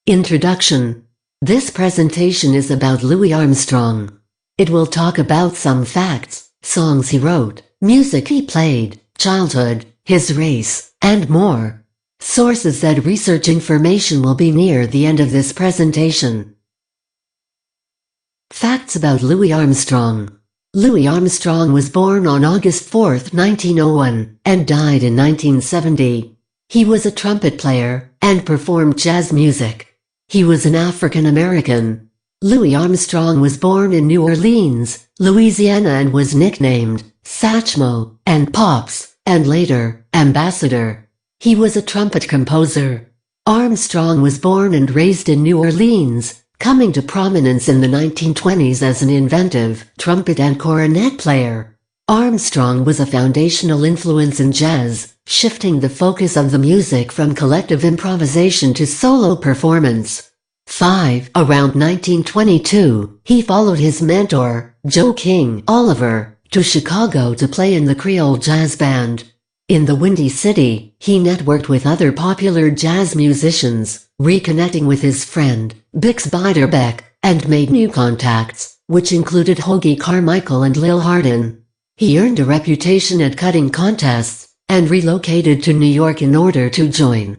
Introduction. This presentation is about Louis Armstrong. It will talk about some facts, songs he wrote, music he played, childhood, his race, and more. Sources and research information will be near the end of this presentation. Facts about Louis Armstrong. Louis Armstrong was born on August 4, 1901, and died in 1970. He was a trumpet player and performed jazz music. He was an African American. Louis Armstrong was born in New Orleans, Louisiana, and was nicknamed Satchmo and Pops, and later Ambassador. He was a trumpet composer. Armstrong was born and raised in New Orleans, coming to prominence in the 1920s as an inventive trumpet and cornet player. Armstrong was a foundational influence in jazz, shifting the focus of the music from collective improvisation to solo performance. Around 1922, he followed his mentor, Joe King Oliver, to Chicago to play in the Creole Jazz Band. In the Windy City, he networked with other popular jazz musicians, reconnecting with his friend, Bix Beiderbecke, and made new contacts, which included Hoagy Carmichael and Lil Hardin. He earned a reputation at cutting contests, and relocated to New York in order to join.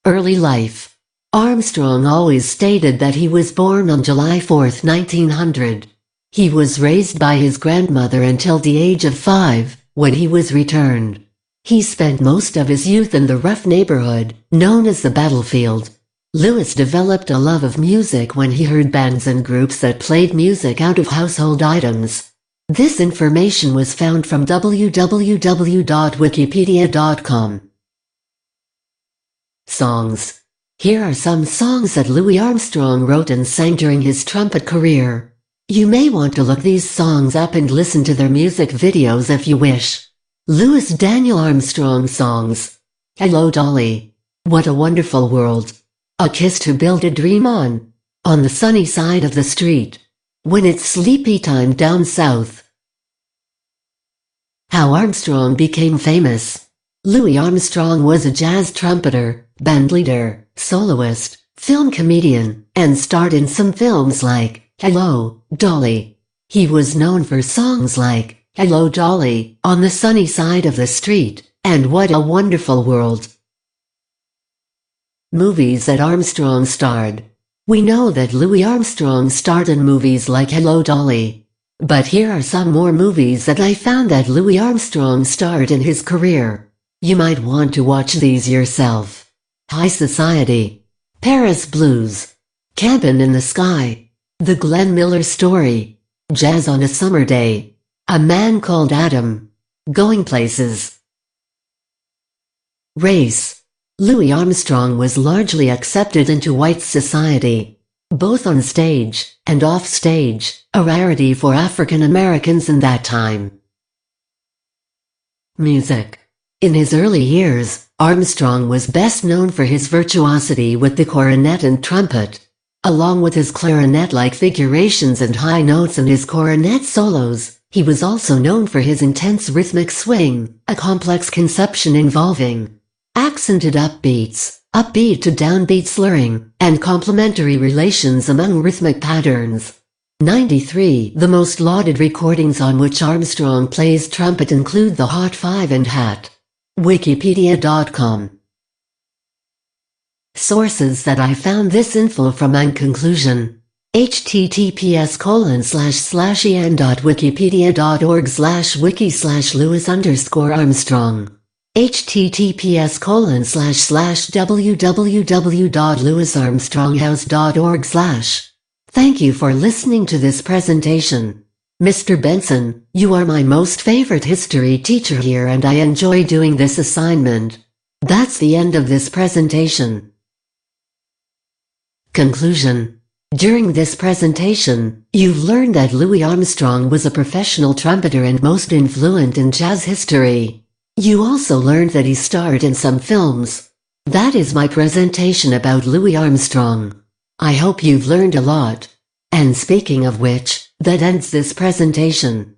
Early life. Armstrong always stated that he was born on July 4, 1900. He was raised by his grandmother until the age of 5, when he was returned. He spent most of his youth in the rough neighborhood, known as the Battlefield. Louis developed a love of music when he heard bands and groups that played music out of household items. This information was found from www.wikipedia.com. Songs. Here are some songs that Louis Armstrong wrote and sang during his trumpet career. You may want to look these songs up and listen to their music videos if you wish. Louis Daniel Armstrong songs. Hello Dolly. What a Wonderful World. A Kiss to Build a Dream On the Sunny Side of the Street. When It's Sleepy Time Down South. How Armstrong became famous. Louis Armstrong was a jazz trumpeter, bandleader, soloist, film comedian, and starred in some films like Hello, Dolly. He was known for songs like Hello Dolly, On the Sunny Side of the Street, and What a Wonderful World. Movies that Armstrong starred. We know that Louis Armstrong starred in movies like Hello Dolly. But here are some more movies that I found that Louis Armstrong starred in his career. You might want to watch these yourself. High Society, Paris Blues, Cabin in the Sky, The Glenn Miller Story, Jazz on a Summer Day, A Man Called Adam, Going Places. Race. Louis Armstrong was largely accepted into white society, both on stage and off stage, a rarity for African Americans in that time. Music. In his early years, Armstrong was best known for his virtuosity with the cornet and trumpet. Along with his clarinet-like figurations and high notes and his cornet solos, he was also known for his intense rhythmic swing, a complex conception involving accented upbeat to downbeat slurring, and complementary relations among rhythmic patterns. 93. The most lauded recordings on which Armstrong plays trumpet include the Hot 5 and Hat. Wikipedia.com. Sources that I found this info from and conclusion. https://en.wikipedia.org/wiki/Louis_Armstrong. https://www.louisarmstronghouse.org/. Thank you for listening to this presentation. Mr. Benson, you are my most favorite history teacher here and I enjoy doing this assignment. That's the end of this presentation. Conclusion. During this presentation, you've learned that Louis Armstrong was a professional trumpeter and most influential in jazz history. You also learned that he starred in some films. That is my presentation about Louis Armstrong. I hope you've learned a lot. And speaking of which, that ends this presentation.